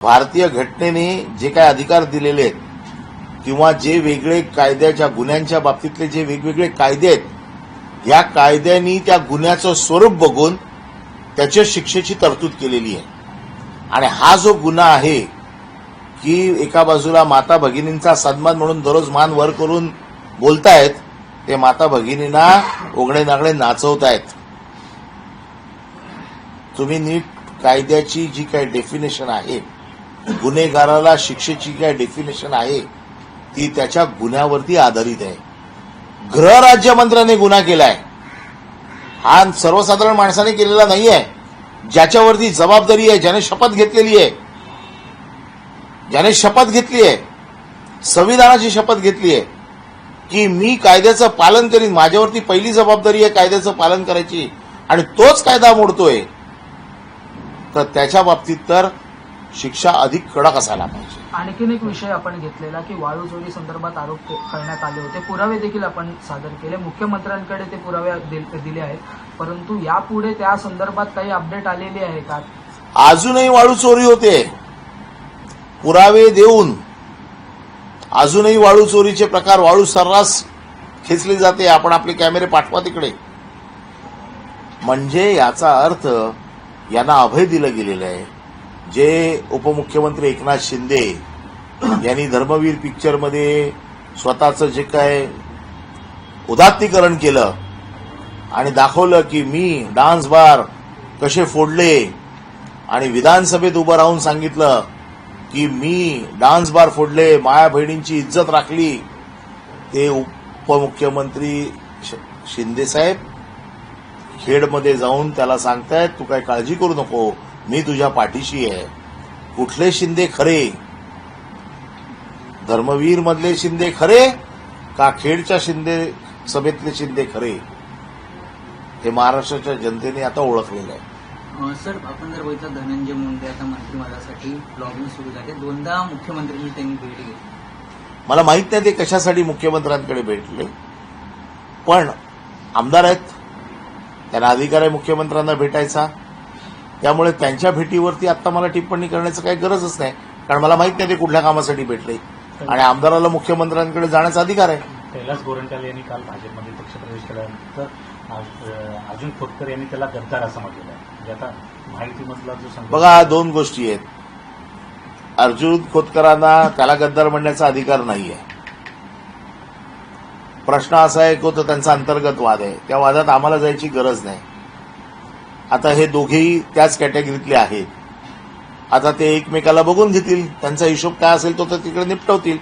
भारतीय घटनेने जे काय अधिकार दिलेले आहेत किंवा जे वेगळे कायद्याच्या गुन्ह्यांच्या बाबतीतले जे वेगवेगळे कायदे आहेत या कायद्यांनी त्या गुन्ह्याचं स्वरूप बघून त्याच्या शिक्षेची तरतूद केलेली आहे। आणि हा जो गुन्हा आहे की एका बाजूला माता भगिनींचा सन्मान म्हणून दररोज मान वर करून बोलतायत ते माता भगिनींना ओघडे नागडे नाचवतायत। तुम्ही नीट कायद्याची जी काही डेफिनेशन आहे गुन्हेगाराला शिक्षेची काय डेफिनेशन आहे ती त्याच्या गुन्ह्यावरती आधारित आहे। गृह राज्यमंत्र्याने गुन्हा केलाय हा सर्वसाधारण माणसाने केलेला नाहीये। ज्याच्यावरती जबाबदारी आहे ज्याने शपथ घेतलेली आहे संविधानाची शपथ घेतली आहे की मी कायद्याचं पालन करीन, माझ्यावरती पहिली जबाबदारी आहे कायद्याचं पालन करायची आणि तोच कायदा मोडतोय तर त्याच्या बाबतीत तर शिक्षा अधिक कडक असायला पाहिजे। आणखीन एक विषय आपण घेतलेला की वाळू चोरी संदर्भात आरोप करण्यात आले होते, पुरावे देखील आपण सादर केले, मुख्यमंत्र्यांकडे ते पुरावे दिले आहेत, परंतु यापुढे त्या संदर्भात काही अपडेट आलेली आहे का? अजूनही वाळू चोरी होते, पुरावे देऊन अजूनही वाळू चोरीचे प्रकार वाळू सर्रास खेचली जाते। आपण आपले कॅमेरे पाठवा तिकडे। म्हणजे याचा अर्थ यांना अभय दिलं गेलेलं आहे। जे उपमुख्यमंत्री एकनाथ शिंदे यांनी धर्मवीर पिक्चरमध्ये स्वतःचं जे काय उदात्तीकरण केलं आणि दाखवलं की मी डान्स बार कसे फोडले आणि विधानसभेत उभं राहून सांगितलं की मी डान्स बार फोडले, माया बहिणींची इज्जत राखली, ते उपमुख्यमंत्री शिंदे साहेब खेडमध्ये जाऊन त्याला सांगतायत तू काय काळजी करू नको, मी तुझ्या पाठीशी आहे। कुठले शिंदे खरे? धर्मवीर मधले शिंदे खरे का खेडच्या शिंदे सभेतले शिंदे खरे? हे महाराष्ट्राच्या जनतेने आता ओळखलेलं आहे। सर, आपण जर बघितलं धनंजय मुंडे आता मंत्रिमंडळासाठी लॉबिंग सुरू झाले, दोनदा मुख्यमंत्र्यांनी त्यांनी भेट घेतली। मला माहित नाही ते कशासाठी मुख्यमंत्र्यांकडे भेटले, पण आमदार आहेत त्यांना अधिकार आहे मुख्यमंत्र्यांना भेटायचा, त्यामुळे त्यांच्या भेटीवरती आता मला टिप्पणी करण्याचं काही गरजच नाही, कारण मला माहित नाही ते कुठल्या कामासाठी भेटले आणि आमदाराला मुख्यमंत्र्यांकडे जाण्याचा अधिकार आहे। कैलास गोरंट्याल यांनी काल भाजपमध्ये पक्षप्रवेश केल्यानंतर अर्जुन खोतकर यांनी त्याला गद्दार असं म्हटलेलं आहे। म्हणजे आता माहितीमधला जो बघा, दोन गोष्टी आहेत। अर्जुन खोतकरांना त्याला गद्दार म्हणण्याचा अधिकार नाहीये। प्रश्न असा आहे की तो त्यांचा अंतर्गत वाद आहे, त्या वादात आम्हाला जायची गरज नाही। आता हे दोघेही त्याच कॅटेगरीतले आहेत, आता ते एकमेकाला बघून घेतील, त्यांचा हिशोब काय असेल तो तर तिकडे निपटवतील,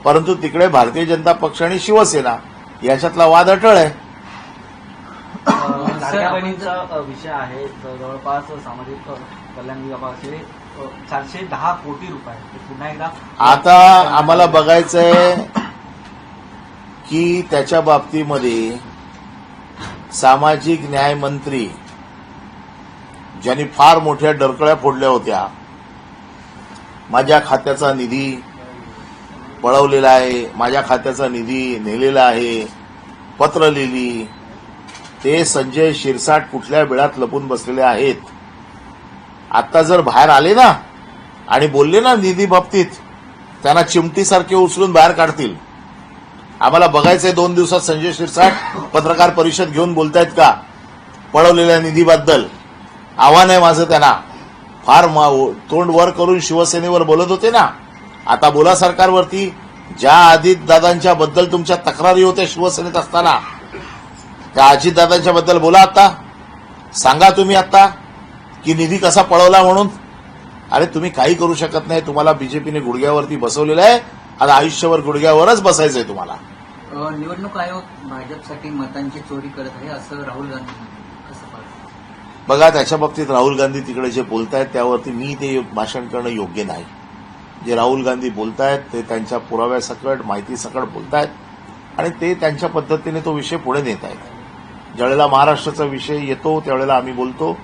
परंतु तिकडे भारतीय जनता पक्ष आणि शिवसेना याच्यातला वाद अटळ आहे। लाडक्या बहिणीचा विषय आहे, जवळपास सामाजिक कल्याण विभागाचे 410 कोटी रुपये पुन्हा एकदा आता आम्हाला बघायचंय की त्याच्या बाबतीमध्ये सामाजिक न्याय मंत्री ज्यांनी फार मोठ्या डरकळ्या फोडल्या होत्या, माझ्या खात्याचा निधी पळवलेला आहे, माझ्या खात्याचा निधी नेलेला आहे, पत्र लिहिली, ते संजय शिरसाट कुठल्या वेळात लपून बसलेले आहेत। आता जर बाहेर आले ना आणि बोलले ना निधी बाबतीत, त्यांना चिमटीसारखे उचलून बाहेर काढतील। आम्हाला बघायचंय 2 दिवसात संजय शिरसाट पत्रकार परिषद घेऊन बोलतायत का पळवलेल्या निधीबद्दल। आव्हान आहे माझं त्यांना, फार तोंड वर करून शिवसेनेवर बोलत होते ना, आता बोला सरकारवरती। ज्या अजितदादांच्या बद्दल तुमच्या तक्रारी होत्या शिवसेनेत असताना त्या अजितदादांच्या बद्दल बोला, आता सांगा तुम्ही आता की निधी कसा पळवला म्हणून। अरे तुम्ही काही करू शकत नाही, तुम्हाला बीजेपीने गुडघ्यावरती बसवलेलं आहे, आता आयुष्यभर गुडघ्यावरच बसायचंय तुम्हाला। निवडणूक आयोग भाजपसाठी मतांची चोरी करत आहे असं राहुल गांधी कसं पाहतात? बघा, त्याच्या बाबतीत राहुल गांधी तिकडे जे बोलतायत त्यावरती मी ते भाषण करणं योग्य नाही। जे राहुल गांधी बोलतायत ते त्यांच्या पुराव्यासकट माहितीसकट बोलतायत आणि ते त्यांच्या पद्धतीने तो विषय पुढे नेत आहेत। ज्यावेळेला महाराष्ट्राचा विषय येतो त्यावेळेला आम्ही बोलतो।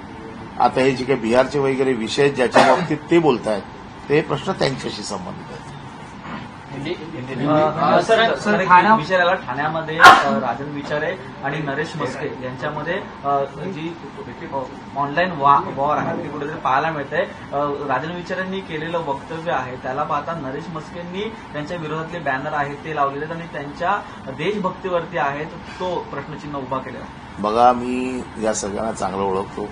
आता हे जे काही बिहारचे वगैरे विषय ज्याच्या बाबतीत ते बोलतायत ते प्रश्न त्यांच्याशी संबंधित आहेत। सर एक ठाणा- विषय आला ठाण्यामध्ये राजन विचारे आणि नरेश मस्के यांच्यामध्ये जी ऑनलाईन वॉर आहे ती कुठेतरी पाहायला मिळते. राजन विचारेंनी केलेलं वक्तव्य आहे त्याला पाहता नरेश मस्केंनी त्यांच्या विरोधातले बॅनर आहेत ते लावलेले आहेत आणि त्यांच्या देशभक्तीवरती आहेत तो प्रश्नचिन्ह उभा केलेला आहे. बघा, मी या सगळ्यांना चांगलं ओळखतो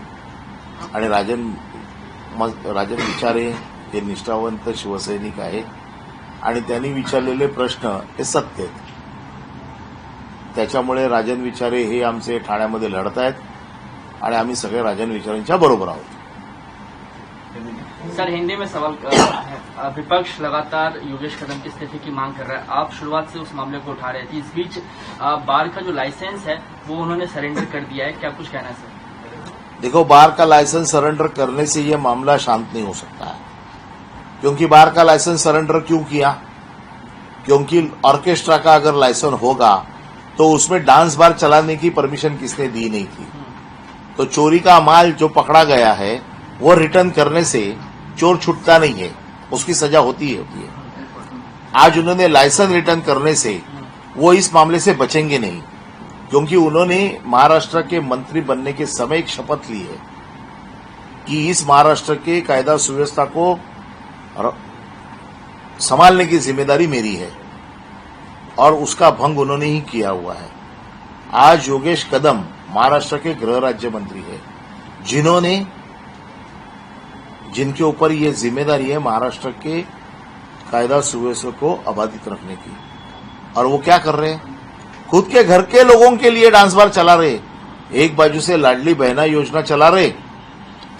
आणि राजन विचारे हे निष्ठावंत शिवसैनिक आहेत आणि त्यांनी विचारलेले प्रश्न हे सत्य आहेत. त्याच्यामुळे राजन विचारे हे आमचे ठाण्यामध्ये लढत आहेत आणि आम्ही सगळे राजन विचारेंच्या बरोबर आहोत. सर, हिंदी में सवाल विपक्ष लगातार योगेश कदम के इस्तीफे की मांग कर रहा है. आप शुरुआत से उस मामले को उठा रहे थे. इस बीच बार का जो लाइसेंस है वो उन्होंने सरेंडर कर दिया है. क्या कुछ कहना है सर? देखो, बार का लाइसेंस सरेंडर करने से ये मामला शांत नहीं हो सकता है. क्योंकि बार का लाइसेंस सरेंडर क्यों किया? क्योंकि ऑर्केस्ट्रा का अगर लाइसेंस होगा तो उसमें डांस बार चलाने की परमिशन किसने दी नहीं थी. तो चोरी का माल जो पकड़ा गया है वो रिटर्न करने से चोर छूटता नहीं है, उसकी सजा होती है. आज उन्होंने लाइसेंस रिटर्न करने से वो इस मामले से बचेंगे नहीं, क्योंकि उन्होंने महाराष्ट्र के मंत्री बनने के समय एक शपथ ली है कि इस महाराष्ट्र के कायदा सुव्यवस्था को संभालने की जिम्मेदारी मेरी है और उसका भंग उन्होंने ही किया हुआ है. आज योगेश कदम महाराष्ट्र के गृह राज्य मंत्री है, जिनके ऊपर ये जिम्मेदारी है महाराष्ट्र के कायदा सुव्यवस्था को अबाधित रखने की. और वो क्या कर रहे हैं? खुद के घर के लोगों के लिए डांस बार चला रहे. एक बाजू से लाडली बहना योजना चला रहे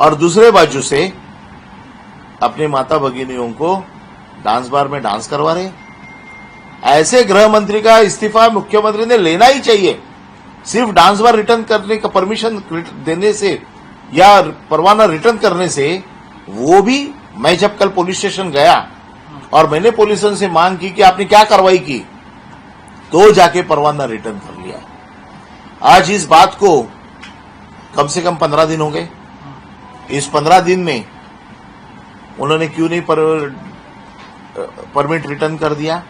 और दूसरे बाजू से अपने माता भगिनियों को डांस बार में डांस करवा रहे. ऐसे गृह मंत्री का इस्तीफा मुख्यमंत्री ने लेना ही चाहिए. सिर्फ डांस बार रिटर्न करने का परमिशन देने से या परवाना रिटर्न करने से, वो भी मैं जब कल पुलिस स्टेशन गया और मैंने पुलिस से मांग की कि आपने क्या कार्रवाई की, तो जाके परवाना रिटर्न कर लिया. आज इस बात को कम से कम 15 दिन हो गए. इस 15 दिन में उन्होंने क्यों नहीं परमिट रिटर्न कर दिया?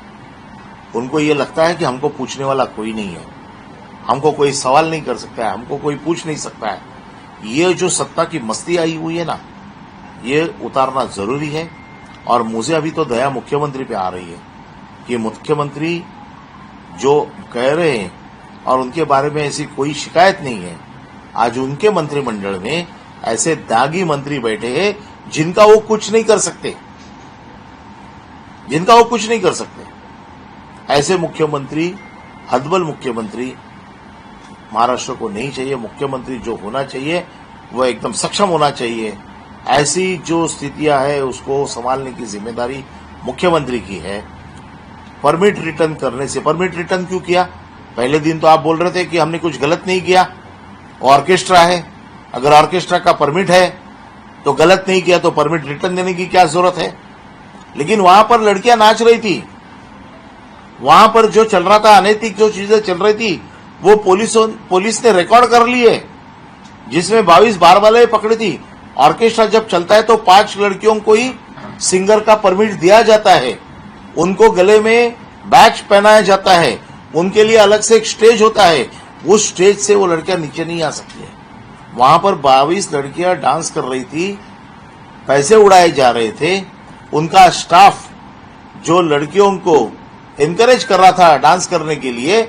उनको ये लगता है कि हमको पूछने वाला कोई नहीं है, हमको कोई सवाल नहीं कर सकता है, हमको कोई पूछ नहीं सकता है. ये जो सत्ता की मस्ती आई हुई है ना, ये उतारना जरूरी है. और मुझे अभी तो दया मुख्यमंत्री पे आ रही है कि मुख्यमंत्री जो कह रहे हैं और उनके बारे में ऐसी कोई शिकायत नहीं है. आज उनके मंत्रिमंडल में ऐसे दागी मंत्री बैठे हैं जिनका वो कुछ नहीं कर सकते, ऐसे मुख्यमंत्री, हतबल मुख्यमंत्री महाराष्ट्र को नहीं चाहिए. मुख्यमंत्री जो होना चाहिए वो एकदम सक्षम होना चाहिए. ऐसी जो स्थितियां है उसको संभालने की जिम्मेदारी मुख्यमंत्री की है. परमिट रिटर्न करने से, परमिट रिटर्न क्यों किया? पहले दिन तो आप बोल रहे थे कि हमने कुछ गलत नहीं किया, ऑर्केस्ट्रा है, अगर ऑर्केस्ट्रा का परमिट है तो गलत नहीं किया तो परमिट रिटर्न देने की क्या जरूरत है? लेकिन वहां पर लड़कियां नाच रही थी, वहां पर जो चल रहा था, अनैतिक जो चीजें चल रही थी, वो पुलिस ने रिकॉर्ड कर ली है, जिसमें 22 बार वाले पकड़ी थी. ऑर्केस्ट्रा जब चलता है तो 5 लड़कियों को ही सिंगर का परमिट दिया जाता है, उनको गले में बैच पहनाया जाता है, उनके लिए अलग से एक स्टेज होता है. उस स्टेज से वो लड़कियां नीचे नहीं आ सकती है. वहां पर 22 लड़कियां डांस कर रही थी, पैसे उड़ाए जा रहे थे. उनका स्टाफ जो लड़कियों को एनकरेज कर रहा था डांस करने के लिए,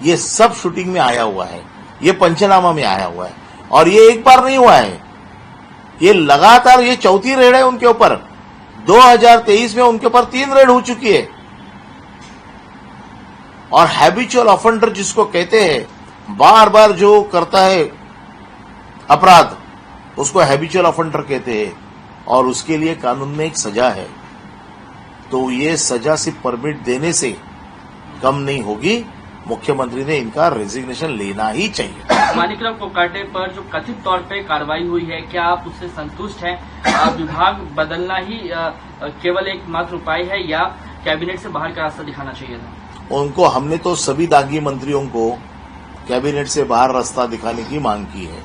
ये सब शूटिंग में आया हुआ है, ये पंचनामा में आया हुआ है. और ये एक बार नहीं हुआ है, ये लगातार ये चौथी रेड है उनके ऊपर. 2023 में उनके ऊपर 3 रेड हो चुकी है. और हैबिचुअल ऑफेंडर जिसको कहते हैं, बार बार जो करता है अपराध, उसको हैबिचुअल ऑफेंडर कहते हैं. और उसके लिए कानून में एक सजा है. तो ये सजा सिर्फ परमिट देने से कम नहीं होगी. मुख्यमंत्री ने इनका रेजिग्नेशन लेना ही चाहिए. माणिकराव कोकाटे पर जो कथित तौर पे कार्रवाई हुई है, क्या आप उससे संतुष्ट हैं? विभाग बदलना ही केवल एकमात्र उपाय है या कैबिनेट से बाहर का रास्ता दिखाना चाहिए था? उनको, हमने तो सभी दागी मंत्रियों को कैबिनेट से बाहर रास्ता दिखाने की मांग की है.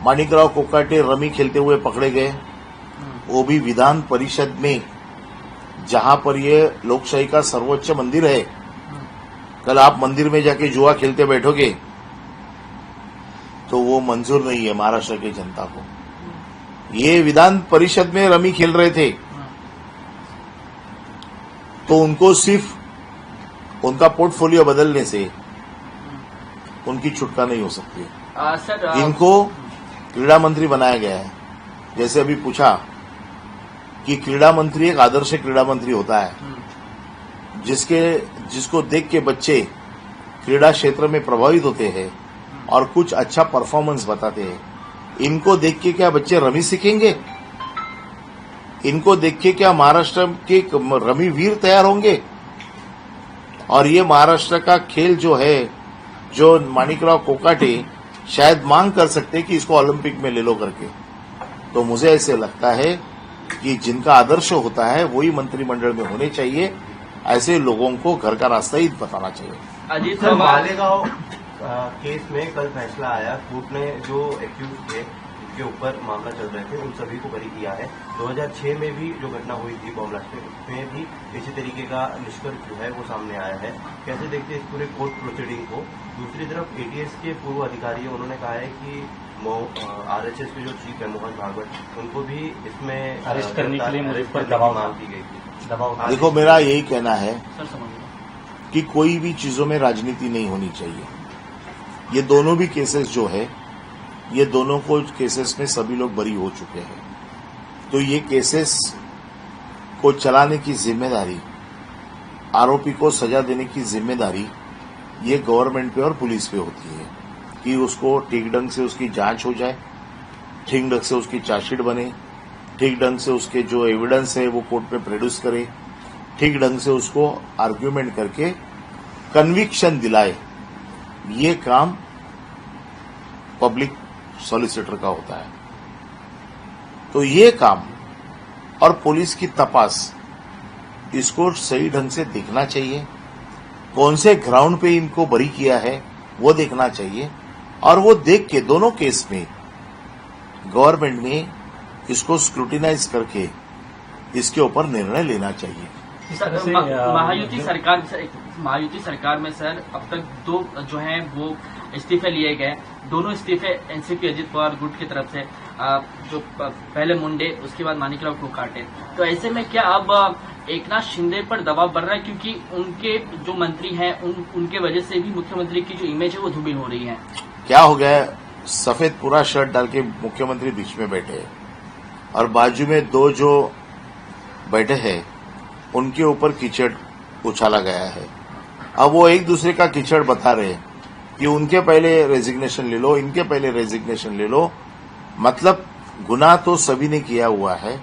माणिकराव कोकाटे रमी खेलते हुए पकड़े गए, वो भी विधान परिषद में जहां पर ये लोकशाही का सर्वोच्च मंदिर है, कल आप मंदिर में जाके जुआ खेलते बैठोगे तो वो मंजूर नहीं है महाराष्ट्र की जनता को। ये विधान परिषद में रमी खेल रहे थे तो उनको सिर्फ उनका पोर्टफोलियो बदलने से उनकी छुटका नहीं हो सकती। सर इनको क्रीड़ा मंत्री बनाया गया है। जैसे अभी पूछा कि क्रीड़ा मंत्री एक आदर्श क्रीड़ा मंत्री होता है जिसको देख के बच्चे क्रीड़ा क्षेत्र में प्रभावित होते हैं और कुछ अच्छा परफॉर्मेंस बताते हैं। इनको देख के क्या बच्चे रमी सीखेंगे? इनको देख के क्या महाराष्ट्र के रमी वीर तैयार होंगे? और ये महाराष्ट्र का खेल जो है, जो माणिकराव कोकाटे शायद मांग कर सकते कि इसको ओलंपिक में ले लो करके। तो मुझे ऐसे लगता है कि जिनका आदर्श होता है वही मंत्रिमंडल में होने चाहिए। ऐसे लोगों को घर का रास्ता ही बताना चाहिए। अजीत सर, पवार मालेगांव केस में कल फैसला आया। कोर्ट ने जो एक्यूज थे जिनके ऊपर मामला चल रहे थे उन सभी को बरी किया है। 2006 में भी जो घटना हुई थी बॉम्ब ब्लास्ट में भी इसी तरीके का निष्कर्ष जो है वो सामने आया है। कैसे देखते हैं इस पूरे कोर्ट प्रोसीडिंग को? दूसरी तरफ एटीएस के पूर्व अधिकारी उन्होंने कहा है कि आरएचएस के जो चीफ है मोहन भागवत उनको भी इसमें अरेस्ट करने के लिए मुझे पर दबाव मांग की गई थी। दबाव देखो, मेरा यही कहना है सर समझ कि कोई भी चीजों में राजनीति नहीं होनी चाहिए। ये दोनों भी केसेस जो है, ये दोनों को केसेस में सभी लोग बरी हो चुके हैं। तो ये केसेस को चलाने की जिम्मेदारी, आरोपी को सजा देने की जिम्मेदारी ये गवर्नमेंट पे और पुलिस पे होती है कि उसको ठीक ढंग से उसकी जांच हो जाए, ठीक ढंग से उसकी चार्जशीट बने, ठीक ढंग से उसके जो एविडेंस है वो कोर्ट में प्रोड्यूस करे, ठीक ढंग से उसको आर्ग्यूमेंट करके कन्विक्शन दिलाए। ये काम पब्लिक सॉलिसिटर का होता है। तो ये काम और पुलिस की तपास, इसको सही ढंग से देखना चाहिए। कौन से ग्राउंड पे इनको बरी किया है वो देखना चाहिए और वो देख के दोनों केस में गवर्नमेंट में इसको स्क्रूटिनाइज करके इसके ऊपर निर्णय लेना चाहिए। सर वैसे, महायुति सरकार में सर अब तक 2 जो हैं वो इस्तीफे लिए गए। दोनों इस्तीफे एनसीपी अजित पवार गुट की तरफ से, जो पहले मुंडे उसके बाद माणिकराव कोकाटे। तो ऐसे में क्या अब एकनाथ शिंदे पर दबाव बढ़ रहा है क्योंकि उनके जो मंत्री हैं उनके वजह से भी मुख्यमंत्री की जो इमेज है वो धूमिल हो रही है? क्या हो गया, सफेद पूरा शर्ट डाल के मुख्यमंत्री बीच में बैठे हैं और बाजू में 2 जो बैठे हैं उनके ऊपर कीचड़ उछाला गया है। अब वो एक दूसरे का कीचड़ बता रहे हैं कि उनके पहले रेजिग्नेशन ले लो, इनके पहले रेजिग्नेशन ले लो। मतलब गुनाह तो सभी ने किया हुआ है।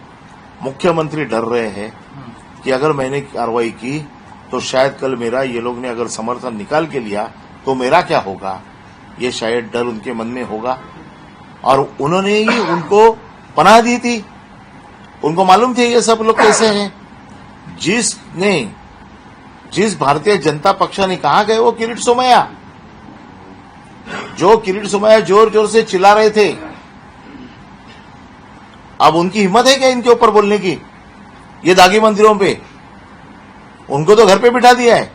मुख्यमंत्री डर रहे हैं कि अगर मैंने कार्रवाई की तो शायद कल मेरा, ये लोग ने अगर समर्थन निकाल के लिया तो मेरा क्या होगा, ये शायद डर उनके मन में होगा। और उन्होंने ही उनको पनाह दी थी। उनको मालूम थे ये सब लोग कैसे हैं। जिस भारतीय जनता पक्ष ने कहा गए वो किरीट सोमैया, जो किरीट सोमैया जोर जोर से चिल्ला रहे थे, अब उनकी हिम्मत है क्या इनके ऊपर बोलने की? ये दागी मंत्रियों पे, उनको तो घर पे बिठा दिया है।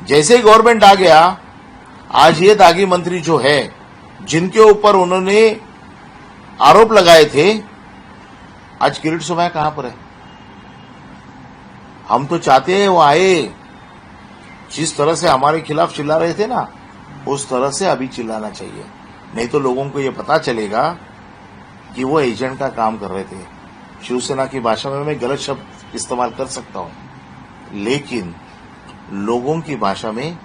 जैसे ही गवर्नमेंट आ गया, आज ये दागी मंत्री जो है जिनके ऊपर उन्होंने आरोप लगाए थे, आज किरीट सोमैया कहां पर है? हम तो चाहते हैं वो आए। जिस तरह से हमारे खिलाफ चिल्ला रहे थे ना, उस तरह से अभी चिल्लाना चाहिए। नहीं तो लोगों को ये पता चलेगा कि वो एजेंट का काम कर रहे थे। शिवसेना की भाषा में मैं गलत शब्द इस्तेमाल कर सकता हूं, लेकिन लोगों की भाषा में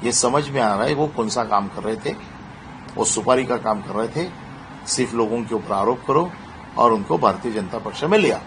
ये समझ में आ रहा है वो कौन सा काम कर रहे थे। वो सुपारी का काम कर रहे थे। सिर्फ लोगों के ऊपर आरोप करो और उनको भारतीय जनता पक्ष में ले आओ।